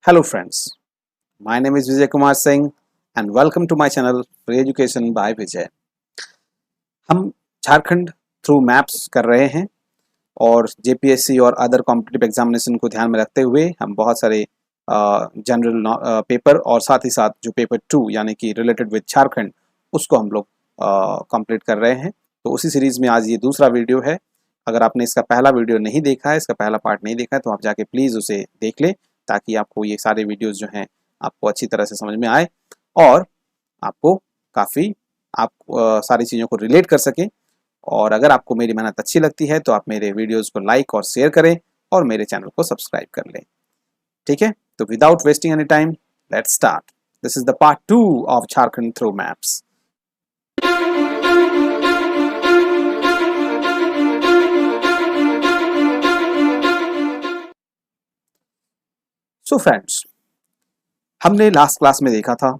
Hello friends, my name is Vijay Kumar Singh and welcome to my channel Free Education by Vijay। हम Jharkhand through maps कर रहे हैं और JPSC और other competitive examination को ध्यान में रखते हुए हम बहुत सारे जनरल पेपर और साथ ही साथ जो पेपर 2 यानी कि रिलेटेड विद झारखंड उसको हम लोग कंप्लीट कर रहे हैं। तो उसी सीरीज़ में आज ये दूसरा वीडियो है। अगर आपने इसका पहला वीडियो नहीं देखा है, इसका पहला पार्ट नहीं देखा है, तो आप जाके प्लीज़ उसे देख लें ताकि आपको ये सारे वीडियोस जो हैं आपको अच्छी तरह से समझ में आए और आपको काफ़ी आप सारी चीज़ों को रिलेट कर सकें। और अगर आपको मेरी मेहनत अच्छी लगती है तो आप मेरे वीडियोस को लाइक और शेयर करें और मेरे चैनल को सब्सक्राइब कर लें। ठीक है, तो without wasting any time let's start. This is the part 2 of Jharkhand through maps. So friends, हमने लास्ट क्लास में देखा था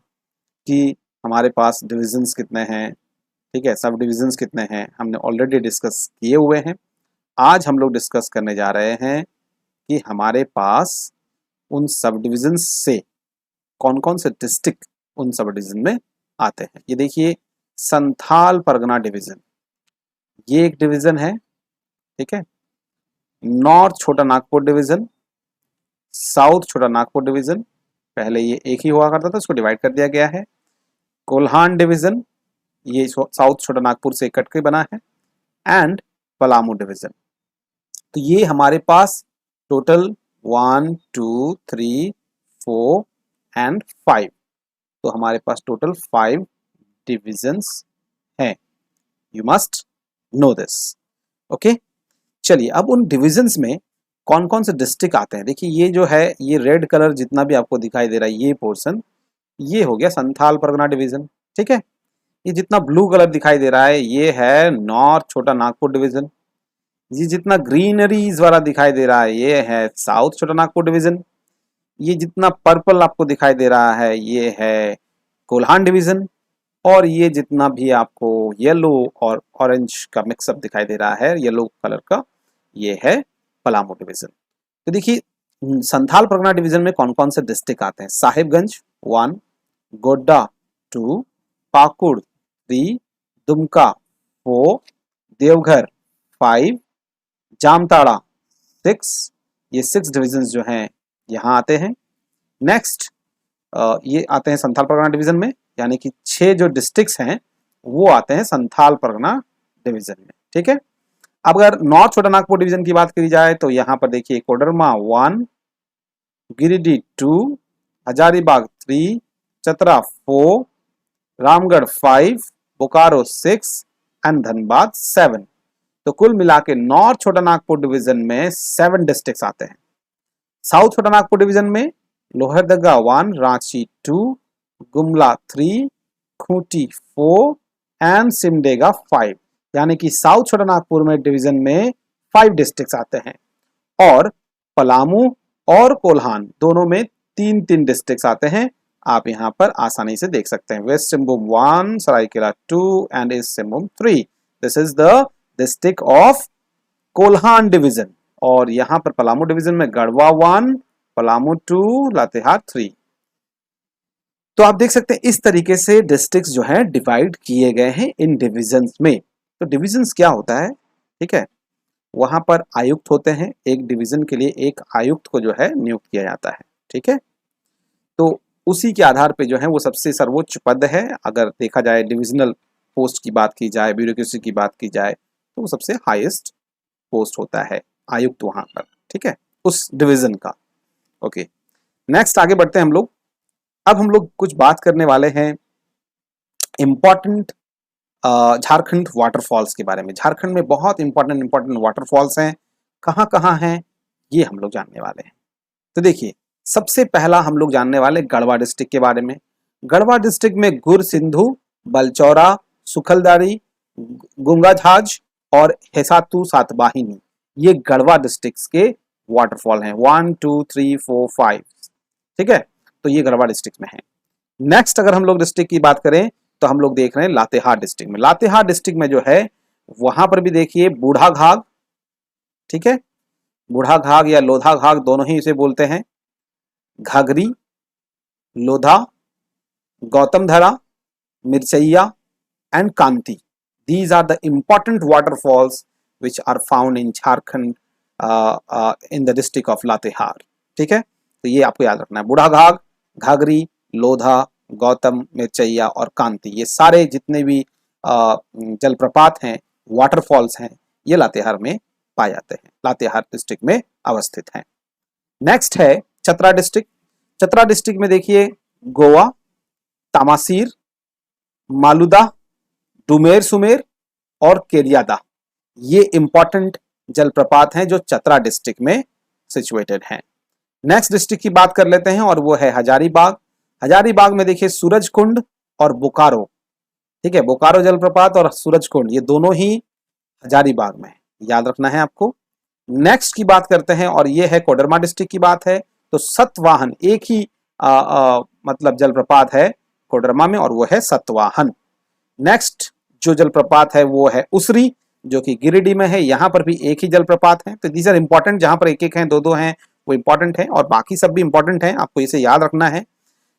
कि हमारे पास डिविजन्स कितने हैं, ठीक है, सब डिविजन्स कितने हैं, हमने ऑलरेडी डिस्कस किए हुए हैं। आज हम लोग डिस्कस करने जा रहे हैं कि हमारे पास उन सब डिविजन्स से कौन कौन से डिस्ट्रिक्ट उन सब डिविजन में आते हैं। ये देखिए, संथाल परगना डिवीजन ये एक डिवीजन है, ठीक है। नॉर्थ छोटा नागपुर डिवीजन, साउथ छोटा नागपुर डिवीजन, पहले ये एक ही हुआ करता था, इसको डिवाइड कर दिया गया है। कोल्हान डिवीजन ये साउथ छोटा नागपुर से कट के बना है, एंड पलामू डिवीजन। तो ये हमारे पास टोटल 1 2 3 4 एंड 5, तो हमारे पास टोटल 5 डिविजन्स हैं। You must know this, okay. चलिए, अब उन डिविजन्स में कौन कौन से डिस्ट्रिक्ट आते हैं। देखिए, ये जो है, ये रेड कलर जितना भी आपको दिखाई दे रहा है, ये पोर्शन ये हो गया संथाल परगना डिवीजन, ठीक है। ये जितना ब्लू कलर दिखाई दे रहा है ये है नॉर्थ छोटा नागपुर डिवीजन। ये जितना ग्रीनरीज वाला दिखाई दे रहा है ये है साउथ छोटा नागपुर डिवीजन। ये जितना पर्पल आपको दिखाई दे रहा है ये है कोल्हान डिवीजन। और ये जितना भी आपको येलो और ऑरेंज का मिक्सअप दिखाई दे रहा है, येलो कलर का, ये है पलामू डिवीजन। तो देखिए, संथाल परगना डिवीजन में कौन कौन से डिस्ट्रिक्ट आते हैं। साहिबगंज 1, गोड्डा 2, पाकुड़ 3, दुमका 4, देवघर 5, जामताड़ा 6। ये 6 डिविजन्स जो हैं यहाँ आते हैं। नेक्स्ट ये आते हैं संथाल परगना डिवीजन में, यानी कि 6 जो डिस्ट्रिक्ट्स हैं वो आते हैं संथाल परगना डिवीजन में, ठीक है। अब अगर नॉर्थ छोटा नागपुर डिवीजन की बात करी जाए तो यहाँ पर देखिए, कोडरमा 1, गिरिडीह 2, हजारीबाग 3, चतरा 4, रामगढ़ 5, बोकारो 6 एंड धनबाद 7। तो कुल मिला के नॉर्थ छोटा नागपुर डिवीजन में 7 डिस्ट्रिक्ट्स आते हैं। साउथ छोटा नागपुर डिवीजन में लोहरदगा 1, रांची 2, गुमला 3, खूंटी 4 एंड सिमडेगा 5। यानी कि साउथ छोटा नागपुर में डिवीजन में 5 डिस्ट्रिक्ट्स आते हैं और पलामू और कोल्हान दोनों में 3-3 डिस्ट्रिक्ट्स आते हैं। आप यहाँ पर आसानी से देख सकते हैं। West Singhbhum 1, Seraikela 2 and east Singhbhum 3। This is the district of Kolhan division. और यहाँ पर पलामू डिवीजन में गढ़वा 1, पलामू 2, लातेहार 3। तो आप देख सकते हैं इस तरीके से डिस्ट्रिक्ट्स जो हैं डिवाइड किए गए हैं इन डिविजन्स में। तो डिविजन्स क्या होता है, ठीक है, वहां पर आयुक्त होते हैं। एक डिवीजन के लिए एक आयुक्त को जो है नियुक्त किया जाता है, ठीक है। तो उसी के आधार पे जो है वो सबसे सर्वोच्च पद है। अगर देखा जाए डिविजनल पोस्ट की बात की जाए, ब्यूरोक्रेसी की बात की जाए, तो वो सबसे हाईएस्ट पोस्ट होता है आयुक्त वहां पर, ठीक है, उस डिवीजन का। ओके, नेक्स्ट आगे बढ़ते हैं हम लोग। अब हम लोग कुछ बात करने वाले हैं इंपॉर्टेंट झारखंड वाटरफॉल्स के बारे में। झारखंड में बहुत इंपॉर्टेंट वाटरफॉल्स हैं। कहाँ कहाँ हैं ये हम लोग जानने वाले हैं। तो देखिए, सबसे पहला हम लोग जानने वाले गढ़वा डिस्ट्रिक्ट के बारे में। गढ़वा डिस्ट्रिक्ट में गुर सिंधु, बलचौरा, सुखलदारी, गुंगाझाज और हेसातु सातवाहिनी, ये गढ़वा डिस्ट्रिक्ट के वाटरफॉल हैं। 1 2 3 4 5, ठीक है। तो ये गढ़वा डिस्ट्रिक्ट में है। नेक्स्ट अगर हम लोग डिस्ट्रिक्ट की बात करें तो हम लोग देख रहे हैं लातेहार डिस्ट्रिक्ट में। लातेहार डिस्ट्रिक्ट में जो है वहां पर भी देखिए बूढ़ा घाघ, ठीक है, बूढ़ा घाघ या लोधा घाघ दोनों ही इसे बोलते हैं। घाघरी, लोधा, गौतम धरा, मिर्चैया and Kanti. These are the important waterfalls which are found in Jharkhand in the district of Latehar. ठीक है, तो ये आपको याद रखना है। बूढ़ा घाघ, घाघरी, लोधा, गौतम, मिर्चैया और कांति, ये सारे जितने भी जलप्रपात हैं, वाटरफॉल्स हैं, ये लातेहार में पाए जाते हैं, लातेहार डिस्ट्रिक्ट में अवस्थित हैं। नेक्स्ट है चतरा डिस्ट्रिक्ट। चतरा डिस्ट्रिक्ट में देखिए गोवा, तामासीर, मालुदा, डुमेर सुमेर और केरियादा, ये इंपॉर्टेंट जलप्रपात हैं जो चतरा डिस्ट्रिक्ट में सिचुएटेड हैं। नेक्स्ट डिस्ट्रिक्ट की बात कर लेते हैं और वो है हजारीबाग। हजारीबाग में देखिए सूरज कुंड और बोकारो, ठीक है, बोकारो जलप्रपात और सूरज कुंड ये दोनों ही हजारीबाग में है, याद रखना है आपको। नेक्स्ट की बात करते हैं और ये है कोडरमा डिस्ट्रिक्ट की बात है, तो सतवाहन एक ही मतलब जलप्रपात है कोडरमा में और वो है सतवाहन। नेक्स्ट जो जलप्रपात है वो है उसरी, जो कि गिरिडीह में है, यहाँ पर भी एक ही जलप्रपात है। तो दीज आर इंपॉर्टेंट, जहां पर एक एक हैं, दो दो हैं, वो इंपॉर्टेंट है और बाकी सब भी इंपॉर्टेंट है, आपको इसे याद रखना है।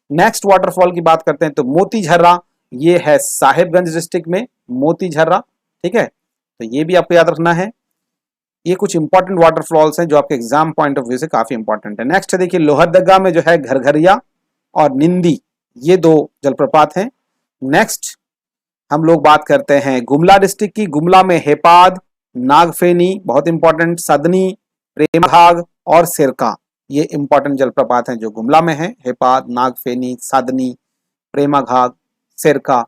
नेक्स्ट वाटरफॉल की बात करते हैं तो मोती झर्रा, ये है साहिबगंज डिस्ट्रिक्ट में मोती झर्रा, ठीक है, तो ये भी आपको याद रखना है। ये कुछ इंपॉर्टेंट वाटरफॉल्स हैं जो आपके एग्जाम पॉइंट ऑफ व्यू से काफी इंपॉर्टेंट है। नेक्स्ट देखिए लोहरदगा में जो है घरघरिया और निंदी, ये दो जलप्रपात हैं। नेक्स्ट हम लोग बात करते हैं गुमला डिस्ट्रिक्ट की। गुमला में हेपाद, नागफेनी बहुत इंपॉर्टेंट, सदनी, प्रेमघाग और सिरका, ये इंपॉर्टेंट जलप्रपात हैं जो गुमला में है, हेपाद, नागफेनी, सदनी, प्रेमघाग, सिरका,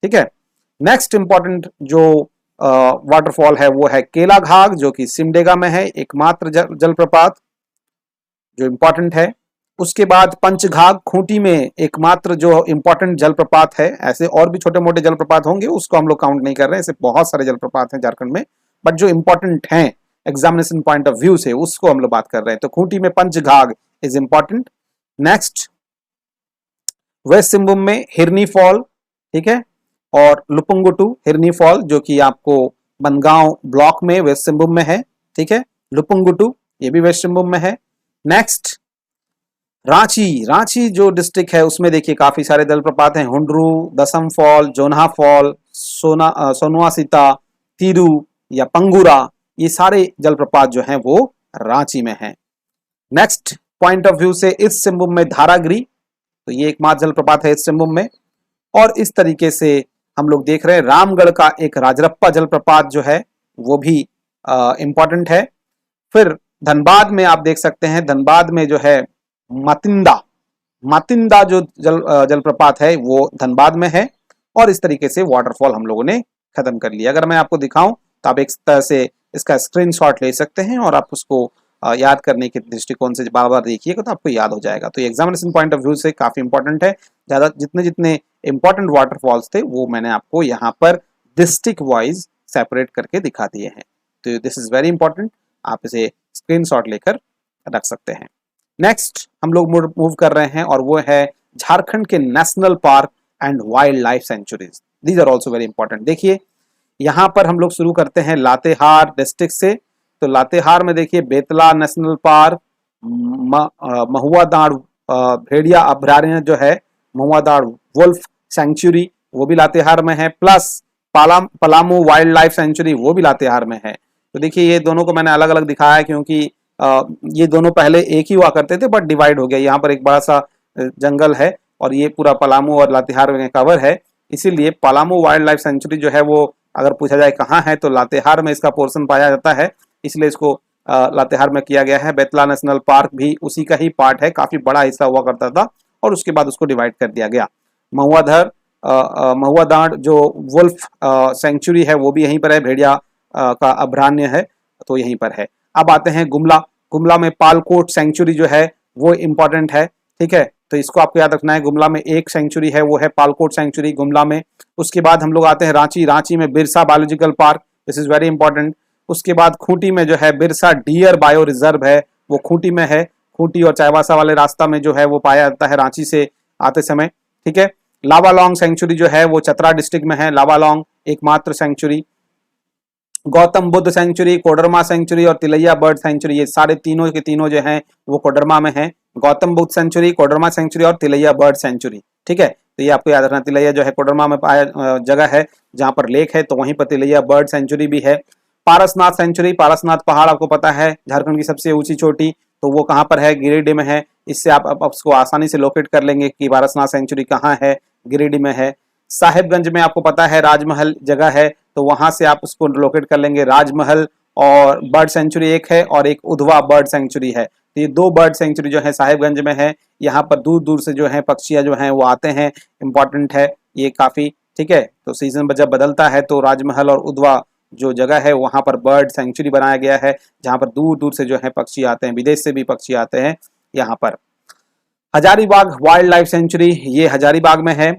ठीक है। नेक्स्ट इंपॉर्टेंट जो वाटरफॉल है वो है केलाघाग, जो कि सिमडेगा में है, एकमात्र जलप्रपात जो इंपॉर्टेंट है। उसके बाद पंचघाग खूंटी में एकमात्र जो इंपॉर्टेंट जलप्रपात है, ऐसे और भी छोटे मोटे जलप्रपात होंगे उसको हम लोग काउंट नहीं कर रहे हैं, ऐसे बहुत सारे जलप्रपात हैं झारखंड में, बट जो इंपॉर्टेंट हैं एग्जामिनेशन पॉइंट ऑफ व्यू से उसको हम लोग बात कर रहे हैं। तो खूंटी में Panchghagh is important. Next west Singhbhum में हिरनी फॉल, ठीक है, और लुपुंगुटू हिरनी फॉल जो कि आपको बनगांव ब्लॉक में वेस्ट सिंहभूम में है, ठीक है, लुपुंगुटू ये भी वेस्ट सिंहभूम में है। नेक्स्ट रांची, रांची जो डिस्ट्रिक्ट है उसमें देखिए काफी सारे जलप्रपात हैं, हुंडरू, दसम फॉल, जोन्हा फॉल, सोनुआ सीता, तीरू या पंगुरा, ये सारे जलप्रपात जो हैं वो रांची में हैं। नेक्स्ट पॉइंट ऑफ व्यू से ईस्ट सिंहभूम में धारागिरी, तो ये एकमात्र जलप्रपात है ईस्ट सिंहभूम में। और इस तरीके से हम लोग देख रहे हैं रामगढ़ का एक राजरप्पा जलप्रपात जो है वो भी इंपॉर्टेंट है। फिर धनबाद में आप देख सकते हैं, धनबाद में जो है मातिंदा, मातिंदा जो जलप्रपात है वो धनबाद में है। और इस तरीके से वाटरफॉल हम लोगों ने खत्म कर लिया। अगर मैं आपको दिखाऊं तो आप एक तरह से इसका स्क्रीनशॉट ले सकते हैं और आप उसको याद करने के दृष्टिकोण से बार बार देखिएगा तो आपको याद हो जाएगा। तो एग्जामिनेशन पॉइंट ऑफ व्यू से काफी इंपॉर्टेंट है। ज्यादा जितने जितने इंपॉर्टेंट वाटरफॉल्स थे वो मैंने आपको यहाँ पर डिस्ट्रिक्ट वाइज सेपरेट करके दिखा दिए हैं। तो दिस इज वेरी इंपॉर्टेंट, आप इसे स्क्रीनशॉट लेकर रख सकते हैं। नेक्स्ट हम लोग मूव कर रहे हैं और वो है झारखंड के national park and wildlife sanctuaries. These are also very important. देखिए यहाँ पर हम लोग शुरू करते हैं लातेहार डिस्ट्रिक्ट से। तो लातेहार में देखिए बेतला नेशनल पार्क, महुआ दाड़ भेड़िया अभयारण्य जो है, महुआ दाड़ वुल्फ सेंचुरी वो भी लातेहार में है, plus Palamu wild life sanctuary वो भी लातेहार में है। तो देखिए ये दोनों को मैंने अलग अलग दिखाया है क्योंकि ये दोनों पहले एक ही हुआ करते थे बट डिवाइड हो गया। यहाँ पर एक बड़ा सा जंगल है और ये पूरा पलामू और लातेहार में कवर है, इसीलिए पलामू वाइल्ड लाइफ सेंचुरी जो है वो अगर पूछा जाए कहाँ है तो लातेहार में इसका पोर्शन पाया जाता है, इसलिए इसको लातेहार में किया गया है। बेतला नेशनल पार्क भी उसी का ही पार्ट है, काफी बड़ा हिस्सा हुआ करता था और उसके बाद उसको डिवाइड कर दिया गया। महुआ दाड़ जो वुल्फ सेंचुरी है वो भी यहीं पर है, भेड़िया का अभयारण्य है तो यहीं पर है। अब आते हैं गुमला। गुमला में पालकोट सेंचुरी जो है वो इंपॉर्टेंट है, ठीक है, तो इसको आपको याद रखना है। गुमला में एक सेंचुरी है वो है पालकोट सेंचुरी गुमला में। उसके बाद हम लोग आते हैं रांची। रांची में Birsa biological park, this is very important. उसके बाद खूंटी में जो है बिरसा डियर बायो रिजर्व है, वो खूंटी में है। खूंटी और चाईबासा वाले रास्ता में जो है वो पाया जाता है रांची से आते समय, ठीक है। लावालौंग सेंचुरी जो है वो चतरा डिस्ट्रिक्ट में है, लावालौंग एकमात्र sanctuary. Gautam Buddha sanctuary, Koderma sanctuary और तिलैया बर्ड सेंचुरी, ये सारे तीनों के तीनों जो हैं वो कोडरमा में है, गौतम बुद्ध सेंचुरी, कोडरमा सेंचुरी और तिलैया बर्ड सेंचुरी। ठीक है, तो ये आपको याद रखना। तिलैया जो है कोडरमा में पाया जगह है जहां पर लेक है, तो वहीं पर तिलैया बर्ड सेंचुरी भी है। पारसनाथ सेंचुरी, पारसनाथ पहाड़ आपको पता है झारखंड की सबसे ऊंची चोटी, तो वो कहाँ पर है? गिरिडीह में है। इससे आप उसको आसानी से लोकेट कर लेंगे कि पारसनाथ सेंचुरी कहाँ है, गिरिडीह में है। साहिबगंज में आपको पता है राजमहल जगह है, तो वहां से आप उसको लोकेट कर लेंगे, राजमहल। और बर्ड सेंचुरी एक है और एक उधवा बर्ड सेंचुरी है, तो ये दो बर्ड सेंचुरी जो है साहिबगंज में है। यहाँ पर दूर दूर से जो है पक्षियां जो हैं वो आते हैं, इंपॉर्टेंट है ये काफी। ठीक है, तो सीजन जब बदलता है तो राजमहल और उधवा जो जगह है वहां पर बर्ड सेंचुरी बनाया गया है, जहां पर दूर दूर से जो है पक्षी आते हैं, विदेश से भी पक्षी आते हैं यहाँ पर। हजारीबाग वाइल्ड लाइफ सेंचुरी, ये हजारीबाग में है।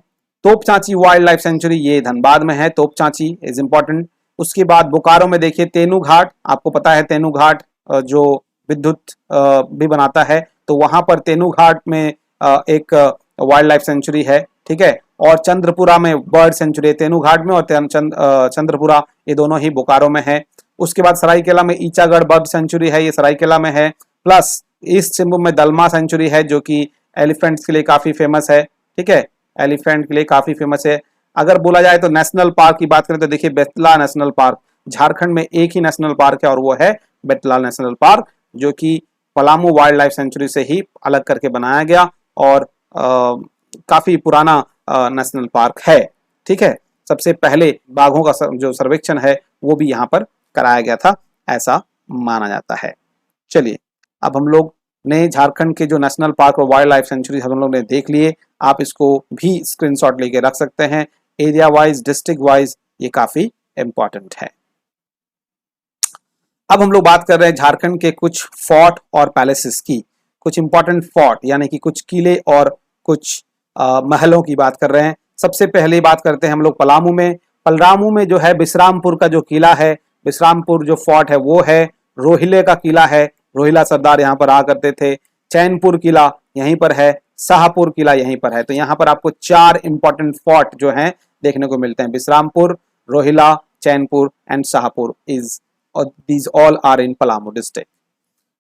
तोपचांची वाइल्ड लाइफ सेंचुरी, ये धनबाद में है, तोपचांची इज इंपॉर्टेंट। उसके बाद बोकारो में देखिए तेनू घाट, आपको पता है तेनू घाट जो विद्युत भी बनाता है, तो वहां पर तेनू घाट में एक वाइल्ड लाइफ सेंचुरी है। ठीक है, और चंद्रपुरा में बर्ड सेंचुरी है, तेनू घाट में और चंद्रपुरा, ये दोनों ही बोकारो में है। उसके बाद सरायकेला में ईचागढ़ बर्ड सेंचुरी है, ये सरायकेला में है। प्लस ईस्ट सिंहभूम में दलमा सेंचुरी है जो कि एलिफेंट्स के लिए काफी फेमस है। ठीक है, एलिफेंट के लिए काफी फेमस है। अगर बोला जाए तो नेशनल पार्क की बात करें तो देखिए बेतला नेशनल पार्क, झारखंड में एक ही नेशनल पार्क है और वो है बेतला नेशनल पार्क, जो कि पलामू वाइल्ड लाइफ सेंचुरी से ही अलग करके बनाया गया और काफी पुराना नेशनल पार्क है। ठीक है, सबसे पहले बाघों का जो सर्वेक्षण है वो भी यहाँ पर कराया गया था, ऐसा माना जाता है। चलिए, अब हम लोग ने झारखंड के जो नेशनल पार्क और वाइल्ड लाइफ सेंचुरी हम लोग ने देख लिए, आप इसको भी स्क्रीनशॉट लेके रख सकते हैं। एरिया वाइज, डिस्ट्रिक्ट वाइज ये काफी इंपॉर्टेंट है। अब हम लोग बात कर रहे हैं झारखंड के कुछ फोर्ट और पैलेसेस की, कुछ इंपॉर्टेंट फोर्ट यानी कि कुछ किले और कुछ महलों की बात कर रहे हैं। सबसे पहले बात करते हैं हम लोग पलामू में। पलामू में जो है बिश्रामपुर का जो किला है, बिश्रामपुर जो फोर्ट है वो है। रोहिले का किला है, रोहिला सरदार यहाँ पर आ करते थे। चैनपुर किला यहीं पर है, शाहपुर किला यहीं पर है। तो यहाँ पर आपको चार इंपॉर्टेंट फोर्ट जो हैं देखने को मिलते हैं, Bishrampur, Rohila, Chainpur and Shahpur is these all are in Palamu district.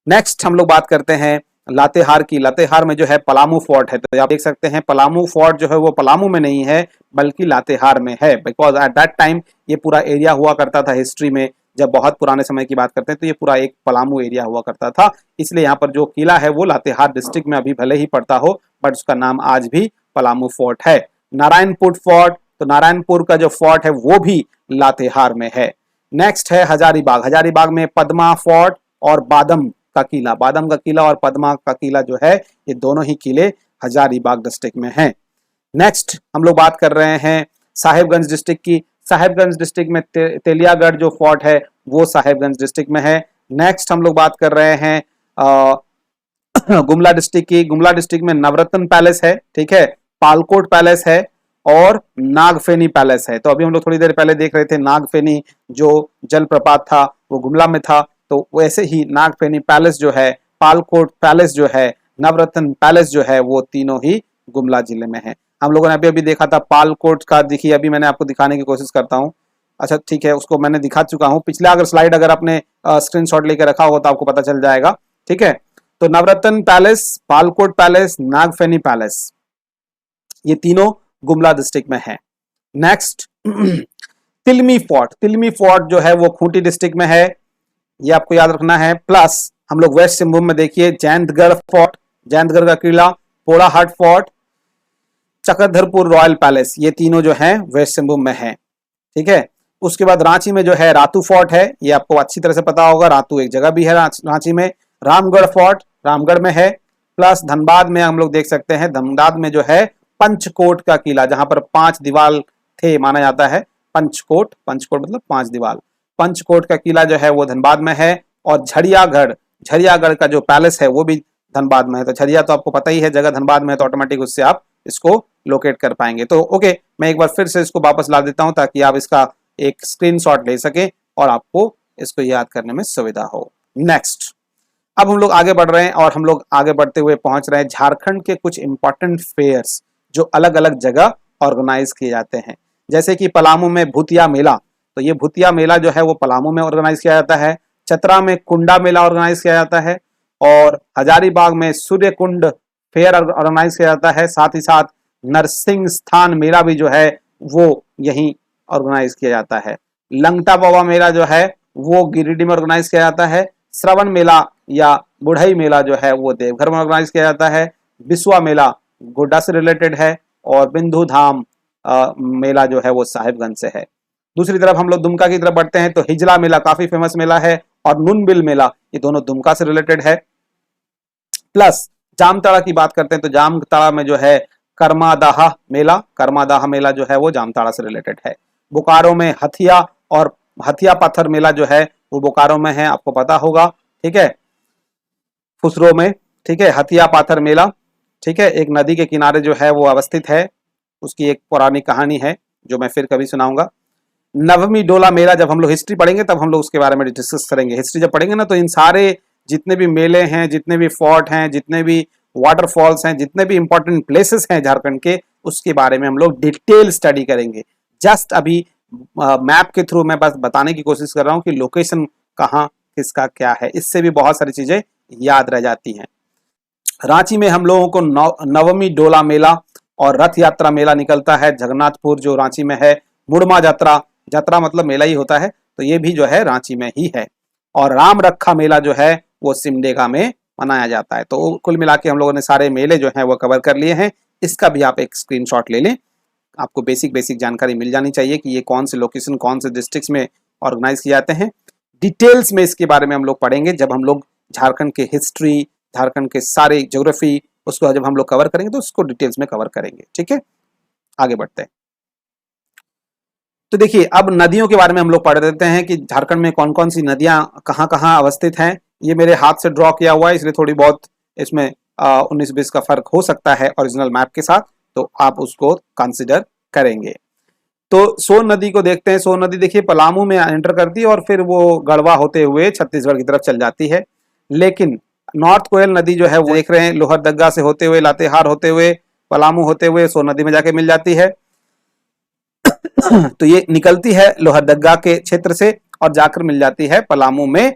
Next हम लोग बात करते हैं लातेहार की। लातेहार में जो है पलामू फोर्ट है, तो आप देख सकते हैं पलामू फोर्ट जो है वो पलामू में नहीं है बल्कि लातेहार में है, बिकॉज एट दैट टाइम ये पूरा एरिया हुआ करता था हिस्ट्री में, जब बहुत पुराने समय की बात करते हैं तो ये पूरा एक पलामू एरिया हुआ करता था। इसलिए यहाँ पर जो किला है वो लातेहार डिस्ट्रिक्ट में अभी भले ही पड़ता हो बट उसका नाम आज भी पलामू फोर्ट है। नारायणपुर फोर्ट, तो नारायणपुर का जो फोर्ट है वो भी लातेहार में है। नेक्स्ट है हजारीबाग। हजारीबाग में पद्मा फोर्ट और बादम का किला, बादम का किला और पद्मा का किला जो है ये दोनों ही किले हजारीबाग डिस्ट्रिक्ट में हैं। नेक्स्ट हम लोग बात कर रहे हैं साहिबगंज डिस्ट्रिक्ट की। साहिबगंज डिस्ट्रिक्ट में तेलियागढ़ जो फोर्ट है वो साहिबगंज डिस्ट्रिक्ट में है। नेक्स्ट हम लोग बात कर रहे हैं गुमला डिस्ट्रिक्ट की। गुमला डिस्ट्रिक्ट में नवरत्न पैलेस है, ठीक है, पालकोट पैलेस है और नागफेनी पैलेस है। तो अभी हम लोग थोड़ी देर पहले देख रहे थे नागफेनी जो जलप्रपात था वो गुमला में था, तो वैसे ही नागफेनी पैलेस जो है, पालकोट पैलेस जो है, नवरत्न पैलेस जो है वो तीनों ही गुमला जिले में है। हम लोगों ने अभी अभी देखा था पालकोट का, देखिए अभी मैंने आपको दिखाने की कोशिश करता हूँ। अच्छा ठीक है, उसको मैंने दिखा चुका हूँ पिछला, अगर स्लाइड अगर आपने स्क्रीनशॉट लेके रखा हो तो आपको पता चल जाएगा। ठीक है, तो Navratna palace, Palkot palace, Nagfeni palace, ये तीनों गुमला डिस्ट्रिक्ट में है। Next Tilmi fort. Tilmi fort जो है वो खूंटी डिस्ट्रिक्ट में है, ये आपको याद रखना है। प्लस हम लोग वेस्ट सिंहभूम में देखिए जयंतगढ़ फोर्ट, जयंतगढ़ का किला, Porahat fort, Chakradharpur royal palace, ये तीनों जो है वेस्ट सिंहभूम में है। ठीक है, उसके बाद रांची में जो है रातू फोर्ट है, ये आपको अच्छी तरह से पता होगा, रातू एक जगह भी है रांची में। रामगढ़ फोर्ट रामगढ़ में है। प्लस धनबाद में हम लोग देख सकते हैं, धनबाद में जो है पंचकोट का किला, जहां पर 5 दीवार थे माना जाता है। पंचकोट, पंचकोट मतलब 5 दीवार, पंचकोट का किला जो है वो धनबाद में है। और झरियागढ़, झरियागढ़ का जो पैलेस है वो भी धनबाद में है। तो झरिया तो आपको पता ही है जगह धनबाद में है, तो ऑटोमेटिक उससे आप इसको लोकेट कर पाएंगे। तो ओके, मैं एक बार फिर से इसको वापस ला देता हूं ताकि आप इसका एक स्क्रीनशॉट ले सकें और आपको इसको याद करने में सुविधा हो। नेक्स्ट, अब हम लोग आगे बढ़ रहे हैं और हम लोग आगे बढ़ते हुए पहुंच रहे हैं झारखंड के कुछ इंपॉर्टेंट फेयर्स जो अलग अलग जगह ऑर्गेनाइज किए जाते हैं। जैसे कि पलामू में भूतिया मेला, तो ये भूतिया मेला जो है वो पलामू में ऑर्गेनाइज किया जाता है। चतरा में कुंडा मेला ऑर्गेनाइज किया जाता है। और हजारीबाग में सूर्य कुंड फेयर ऑर्गेनाइज किया जाता है। साथ ही साथ नरसिंह स्थान मेला भी जो है वो यहीं ऑर्गेनाइज किया जाता है। लंगटा बाबा मेला जो है वो गिरिडीह में ऑर्गेनाइज किया जाता है। श्रवण मेला या बुढ़ई मेला जो है वो देवघर में ऑर्गेनाइज किया जाता है। बिस्वा मेला गोड्डा से रिलेटेड है और बिंदु धाम मेला जो है वो साहिबगंज से है। दूसरी तरफ हम लोग दुमका की तरफ बढ़ते हैं तो हिजला मेला काफी फेमस मेला है और नूनबिल मेला ये दोनों दुमका से रिलेटेड है। प्लस जामताड़ा की बात करते हैं तो जामताड़ा में जो है कर्मादाह मेला जो है वो जामताड़ा से रिलेटेड है। बोकारो में हथिया और हथिया पत्थर मेला जो है वो बोकारो में है, आपको पता होगा, ठीक है, फुसरो में, ठीक है, हथिया पाथर मेला, ठीक है, एक नदी के किनारे जो है वो अवस्थित है। उसकी एक पौराणिक कहानी है जो मैं फिर कभी सुनाऊंगा। नवमी डोला मेला जब हम लोग हिस्ट्री पढ़ेंगे तब हम लोग उसके बारे में डिस्कस करेंगे। हिस्ट्री जब पढ़ेंगे ना तो इन सारे जितने भी मेले हैं, जितने भी फोर्ट हैं, जितने भी वाटरफॉल्स हैं, जितने भी इंपॉर्टेंट प्लेसेस हैं झारखंड के, उसके बारे में हम लोग डिटेल स्टडी करेंगे। जस्ट अभी मैप के थ्रू मैं बस बताने की कोशिश कर रहा हूँ कि लोकेशन कहाँ किसका क्या है, इससे भी बहुत सारी चीजें याद रह जाती हैं। रांची में हम लोगों को नवमी डोला मेला और रथ यात्रा मेला निकलता है जगन्नाथपुर जो रांची में है। मुड़मा यात्रा, यात्रा मतलब मेला ही होता है, तो ये भी जो है रांची में ही है। और राम रक्षा मेला जो है वो सिमडेगा में मनाया जाता है। तो कुल मिला के हम लोगों ने सारे मेले जो हैं वो कवर कर लिए हैं। इसका भी आप एक स्क्रीनशॉट ले लें, आपको बेसिक जानकारी मिल जानी चाहिए कि ये कौन से लोकेशन कौन से डिस्ट्रिक्ट्स में ऑर्गेनाइज किए जाते हैं। डिटेल्स में इसके बारे में हम लोग पढ़ेंगे जब हम लोग झारखंड के हिस्ट्री, झारखंड के सारे ज्योग्राफी उसको जब हम लोग कवर करेंगे तो उसको डिटेल्स में कवर करेंगे, ठीक है। आगे बढ़ते हैं। तो देखिए अब नदियों के बारे में हम लोग पढ़ देते हैं कि झारखंड में कौन कौन सी नदियां कहाँ कहाँ अवस्थित हैं। ये मेरे हाथ से ड्रॉ किया हुआ है, इसलिए थोड़ी बहुत इसमें 19-20 का फर्क हो सकता है ओरिजिनल मैप के साथ, तो आप उसको कंसिडर करेंगे। तो सोन नदी को देखते हैं। सोन नदी देखिए पलामू में एंटर करती है और फिर वो गढ़वा होते हुए छत्तीसगढ़ की तरफ चल जाती है। लेकिन नॉर्थ कोयल नदी जो है वो देख रहे हैं लोहरदग्गा से होते हुए, लातेहार होते हुए, पलामू होते हुए सोन नदी में जाके मिल जाती है। तो ये निकलती है लोहरदग्गा के क्षेत्र से और जाकर मिल जाती है पलामू में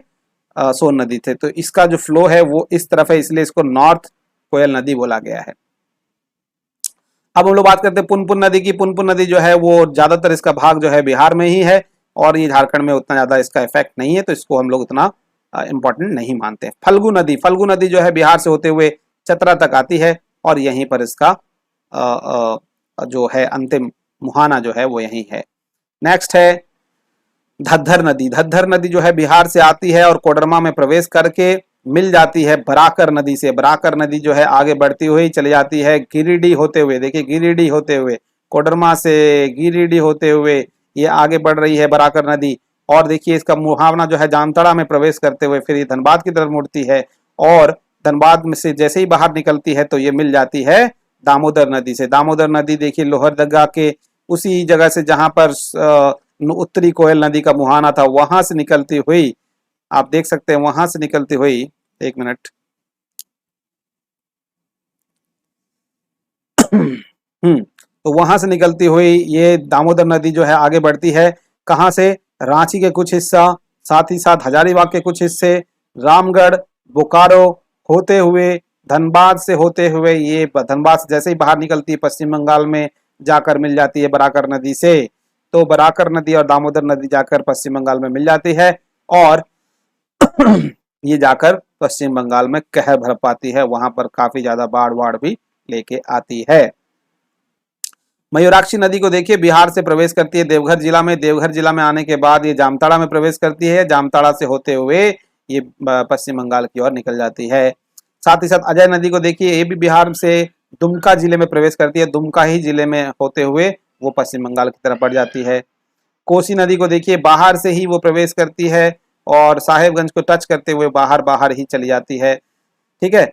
सोन नदी से। तो इसका जो फ्लो है वो इस तरफ है, इसलिए इसको नॉर्थ कोयल नदी बोला गया है। अब हम लोग बात करते हैं पुनपुन नदी की। पुनपुन नदी जो है वो ज्यादातर इसका भाग जो है बिहार में ही है और ये झारखंड में उतना ज्यादा इसका इफेक्ट नहीं है, तो इसको हम लोग उतना इंपॉर्टेंट नहीं मानते। फल्गु नदी जो है बिहार से होते हुए चतरा तक आती है और यहीं पर इसका जो है अंतिम मुहाना जो है वो यहीं है। नेक्स्ट है धद्दर नदी। धद्दर नदी जो है बिहार से आती है और कोडरमा में प्रवेश करके मिल जाती है बराकर नदी से। बराकर नदी जो है आगे बढ़ती हुई चली जाती है गिरिडीह होते हुए, देखिए गिरिडीह होते हुए, कोडरमा से गिरिडीह होते हुए ये आगे बढ़ रही है बराकर नदी। और देखिए इसका मुहावना जो है जामताड़ा में प्रवेश करते हुए फिर ये धनबाद की तरफ मुड़ती है और धनबाद में से जैसे ही बाहर निकलती है तो ये मिल जाती है दामोदर नदी से। दामोदर नदी देखिए लोहरदग्गा के उसी जगह से जहां पर उत्तरी कोयल नदी का मुहाना था वहां से निकलती हुई, आप देख सकते हैं वहां से निकलती हुई, एक मिनट, तो वहां से निकलती हुई ये दामोदर नदी जो है आगे बढ़ती है कहां से, रांची के कुछ हिस्सा, साथ ही साथ हजारीबाग के कुछ हिस्से, रामगढ़, बोकारो होते हुए, धनबाद से होते हुए, ये धनबाद से जैसे ही बाहर निकलती है पश्चिम बंगाल में जाकर मिल जाती है बराकर नदी से। तो बराकर नदी और दामोदर नदी जाकर पश्चिम बंगाल में मिल जाती है और ये जाकर पश्चिम बंगाल में कहर भर पाती है, वहां पर काफी ज्यादा बाढ़ भी लेके आती है। मयूराक्षी नदी को देखिए बिहार से प्रवेश करती है देवघर जिला में। देवघर जिला में आने के बाद ये जामताड़ा में प्रवेश करती है, जामताड़ा से होते हुए ये पश्चिम बंगाल की ओर निकल जाती है। साथ ही साथ अजय नदी को देखिए, ये भी बिहार से दुमका जिले में प्रवेश करती है, दुमका ही जिले में होते हुए वो पश्चिम बंगाल की तरफ बढ़ जाती है। कोसी नदी को देखिए बाहर से ही वो प्रवेश करती है और साहेबगंज को टच करते हुए बाहर ही चली जाती है, ठीक है।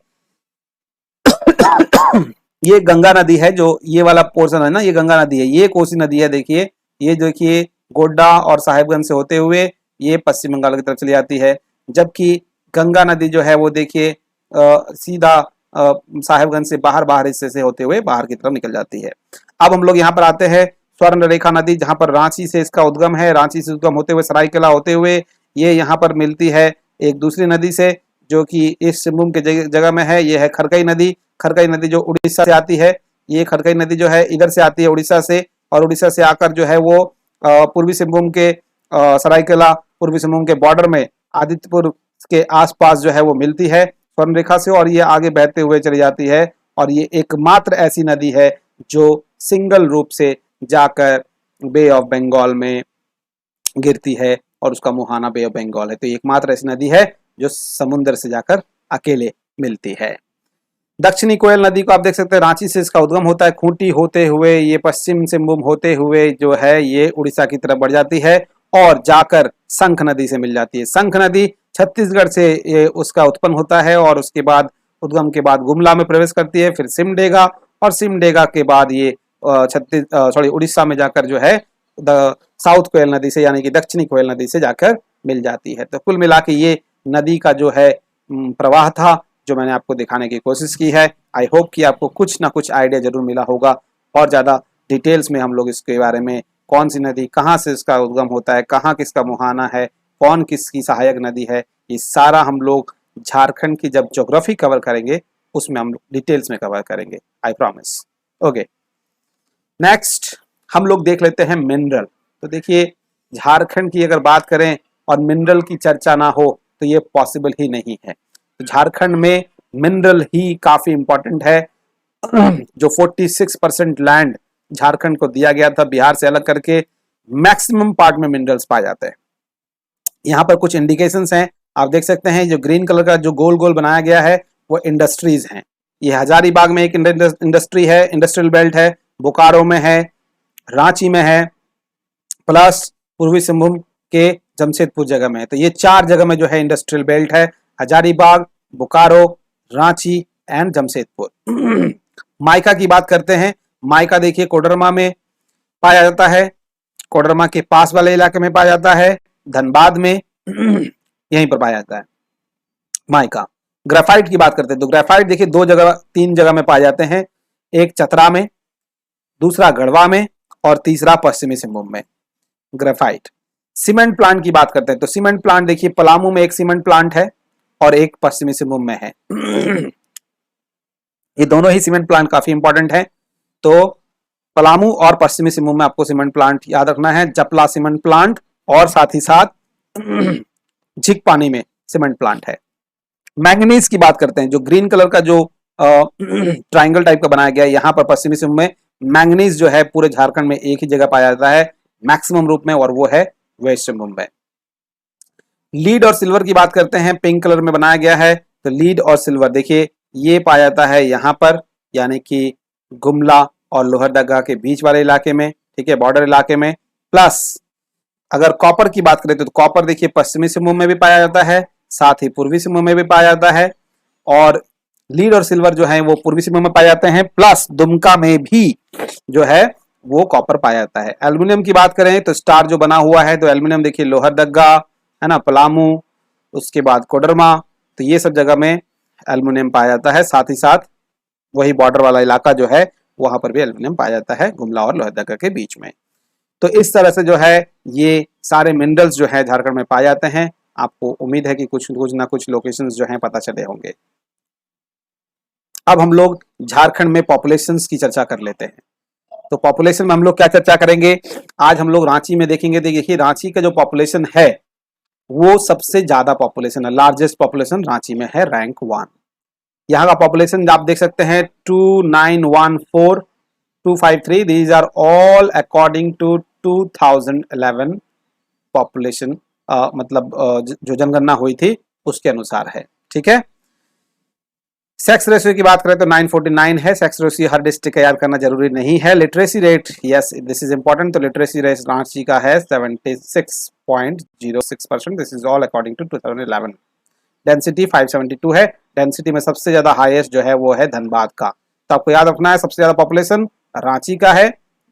ये गंगा नदी है, जो ये वाला पोर्शन है ना, ये गंगा नदी है, ये कोसी नदी है। देखिए ये देखिए गोड्डा और साहेबगंज से होते हुए ये पश्चिम बंगाल की तरफ चली जाती है, जबकि गंगा नदी जो है वो देखिए सीधा साहेबगंज से बाहर हिस्से से होते हुए बाहर की तरफ निकल जाती है। अब हम लोग यहाँ पर आते हैं स्वर्ण रेखा नदी, जहां पर रांची से इसका उद्गम है। रांची से उद्गम होते हुए सरायकेला होते हुए ये यहाँ पर मिलती है एक दूसरी नदी से, जो कि इस सिंहभूम के जगह में है, ये है खरकई नदी। खरकई नदी जो उड़ीसा से आती है, ये खरकई नदी जो है इधर से आती है उड़ीसा से, और उड़ीसा से आकर जो है वो पूर्वी सिंहभूम के सरायकेला पूर्वी सिंहभूम के बॉर्डर में आदित्यपुर के आसपास जो है वो मिलती है स्वर्ण रेखा से, और ये आगे बहते हुए चली जाती है। और ये एकमात्र ऐसी नदी है जो सिंगल रूप से जाकर बे ऑफ बंगाल में गिरती है, और उसका मुहाना बे ऑफ बंगाल है। तो एकमात्र ऐसी नदी है जो समुद्र से जाकर अकेले मिलती है। दक्षिणी कोयल नदी को आप देख सकते हैं, रांची से इसका उद्गम होता है, खूंटी होते हुए ये पश्चिम सिंहभूम होते हुए जो है ये उड़ीसा की तरफ बढ़ जाती है और जाकर शंख नदी से मिल जाती है। शंख नदी छत्तीसगढ़ से ये उसका उत्पन्न होता है, और उसके बाद उद्गम के बाद गुमला में प्रवेश करती है, फिर सिमडेगा, और सिमडेगा के बाद ये उड़ीसा में जाकर जो है साउथ कोयल नदी से यानी कि दक्षिणी कोयल नदी से जाकर मिल जाती है। तो कुल मिला के ये नदी का जो है प्रवाह था जो मैंने आपको दिखाने की कोशिश की है। आई होप कि आपको कुछ ना कुछ आइडिया जरूर मिला होगा। और ज़्यादा डिटेल्स में हम लोग इसके बारे में, कौन सी नदी कहाँ से इसका उद्गम होता है, कहाँ किसका मुहाना है, कौन किसकी सहायक नदी है, ये सारा हम लोग झारखंड की जब ज्योग्राफी कवर करेंगे उसमें हम लोग डिटेल्स में कवर करेंगे, आई प्रॉमिस। ओके, नेक्स्ट हम लोग देख लेते हैं मिनरल। तो देखिए, झारखंड की अगर बात करें और मिनरल की चर्चा ना हो तो ये पॉसिबल ही नहीं है। तो झारखंड में मिनरल ही काफी इंपॉर्टेंट है। जो 46% लैंड झारखंड को दिया गया था बिहार से अलग करके, मैक्सिमम पार्ट में मिनरल्स पाए जाते हैं। यहाँ पर कुछ इंडिकेशंस हैं, आप देख सकते हैं। जो ग्रीन कलर का जो गोल गोल बनाया गया है वो इंडस्ट्रीज हैं। ये हजारीबाग में एक इंडस्ट्री है, इंडस्ट्रियल बेल्ट है, बोकारो में है, रांची में है, प्लस पूर्वी सिंहभूम के जमशेदपुर जगह में है। तो ये 4 जगह में जो है इंडस्ट्रियल बेल्ट है, हजारीबाग, बोकारो, रांची एंड जमशेदपुर। माइका की बात करते हैं। माइका देखिए कोडरमा में पाया जाता है, कोडरमा के पास वाले इलाके में पाया जाता है, धनबाद में यहीं पर पाया जाता है माइका। ग्रेफाइट की बात करते हैं तो ग्रेफाइट देखिए 3 जगह में पाए जाते हैं, एक चतरा में, दूसरा गढ़वा में, और तीसरा पश्चिमी सिंहभूम में ग्रेफाइट। सीमेंट प्लांट की बात करते हैं तो सीमेंट प्लांट देखिए पलामू में एक सीमेंट प्लांट है और एक पश्चिमी सिंहभूम में है। ये दोनों ही सीमेंट प्लांट काफी इंपॉर्टेंट है। तो पलामू और पश्चिमी सिंहभूम में आपको सीमेंट प्लांट याद रखना है, जपला सीमेंट प्लांट, और साथ ही साथ झिकपानी में सीमेंट प्लांट है। मैंगनीज की बात करते हैं, जो ग्रीन कलर का जो ट्राइंगल टाइप का बनाया गया है, यहाँ पर पश्चिमी सिंहभूम में मैंगनीज जो है पूरे झारखंड में एक ही जगह पाया जाता है मैक्सिमम रूप में, और वो है वेस्ट सिंहभूम में। लीड और सिल्वर की बात करते हैं, पिंक कलर में बनाया गया है। तो लीड और सिल्वर देखिए ये पाया जाता है यहाँ पर, यानी कि गुमला और लोहरदगा के बीच वाले इलाके में, ठीक है, बॉर्डर इलाके में। प्लस अगर कॉपर की बात करें तो कॉपर देखिए पश्चिमी सिंहभूम में भी पाया जाता है, साथ ही पूर्वी सिंहभूम में भी पाया जाता है, और लीड और सिल्वर जो है वो पूर्वी सिंहभूम में पाए जाते हैं, प्लस दुमका में भी जो है वो कॉपर पाया जाता है। एल्युमिनियम की बात करें तो स्टार जो बना हुआ है, तो एल्युमिनियम देखिए लोहरदगा है ना, पलामू, उसके बाद कोडरमा, तो ये सब जगह में एल्युमिनियम पाया जाता है। साथ ही साथ वही बॉर्डर वाला इलाका जो है वहां पर भी एल्युमिनियम पाया जाता है, गुमला और लोहरदगा के बीच में। तो इस तरह से जो है ये सारे मिनरल्स जो है झारखंड में पाए जाते हैं। आपको उम्मीद है कि कुछ ना कुछ लोकेशंस जो हैं पता चले होंगे। अब हम लोग झारखंड में पॉपुलेशंस की चर्चा कर लेते हैं। तो पॉपुलेशन में हम लोग क्या चर्चा करेंगे, आज हम लोग रांची में देखेंगे। देखिए रांची का जो पॉपुलेशन है वो सबसे ज्यादा पॉपुलेशन है, लार्जेस्ट पॉपुलेशन रांची में है, रैंक 1। यहाँ का पॉपुलेशन आप देख सकते हैं 2914,253, these are all according to 2011 population, मतलब जो जनगणना हुई थी उसके अनुसार है, ठीक है। सेक्स रेशियो की बात करें तो 949 है। सेक्स रेशियो हर डिस्ट्रिक्ट का याद करना जरूरी नहीं है। Literacy rate, yes this is important, तो लिटरेसी रेट रांची का है 76.06%, this is all according to 2011। Density 572 है। डेंसिटी में सबसे ज्यादा हाईएस्ट जो है वो है धनबाद का। तो आपको याद रखना है सबसे ज्यादा पॉपुलेशन रांची का है।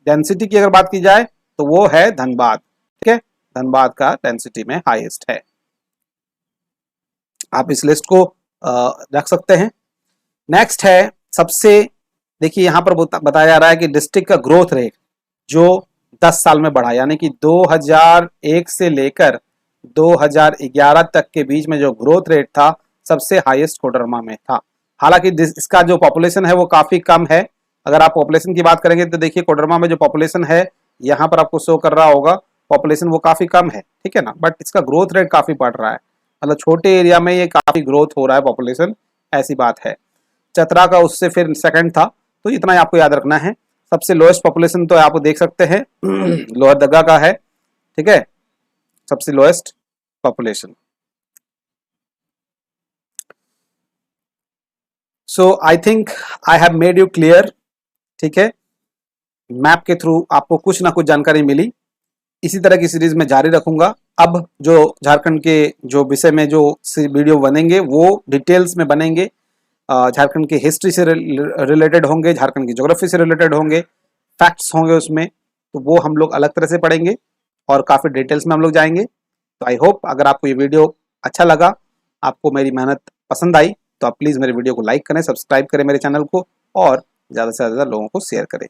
डेंसिटी की अगर बात की जाए तो वो है धनबाद, ठीक है, धनबाद का डेंसिटी में हाईएस्ट है। आप इस लिस्ट को रख सकते हैं। नेक्स्ट है सबसे, देखिए यहां पर बताया जा रहा है कि डिस्ट्रिक्ट का ग्रोथ रेट जो 10 साल में बढ़ा, यानी कि 2001 से लेकर 2011 तक के बीच में जो ग्रोथ रेट था सबसे हाईएस्ट कोडरमा में था। हालांकि इसका जो पॉपुलेशन है वो काफ़ी कम है। अगर आप पॉपुलेशन की बात करेंगे तो देखिए कोडरमा में जो पॉपुलेशन है यहाँ पर आपको शो कर रहा होगा, पॉपुलेशन वो काफ़ी कम है, ठीक है ना, बट इसका ग्रोथ रेट काफ़ी बढ़ रहा है, मतलब छोटे एरिया में ये काफ़ी ग्रोथ हो रहा है पॉपुलेशन, ऐसी बात है। चतरा का उससे फिर सेकंड था, तो इतना ही आपको याद रखना है। सबसे लोएस्ट पॉपुलेशन तो आप देख सकते हैं लोहरदगा का है, ठीक है, सबसे lowest population. So I think I have made you clear, ठीक है, मैप के थ्रू आपको कुछ ना कुछ जानकारी मिली। इसी तरह की सीरीज में जारी रखूंगा। अब जो झारखंड के जो विषय में जो वीडियो बनेंगे वो डिटेल्स में बनेंगे, झारखंड की हिस्ट्री से रिलेटेड होंगे, झारखंड की ज्योग्राफी से रिलेटेड होंगे, फैक्ट्स होंगे उसमें, तो वो हम लोग अलग तरह से पढ़ेंगे और काफ़ी डिटेल्स में हम लोग जाएंगे। तो आई होप अगर आपको ये वीडियो अच्छा लगा, आपको मेरी मेहनत पसंद आई, तो आप प्लीज़ मेरे वीडियो को लाइक करें, सब्सक्राइब करें मेरे चैनल को और ज़्यादा से ज़्यादा लोगों को शेयर करें।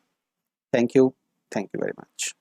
Thank you very much.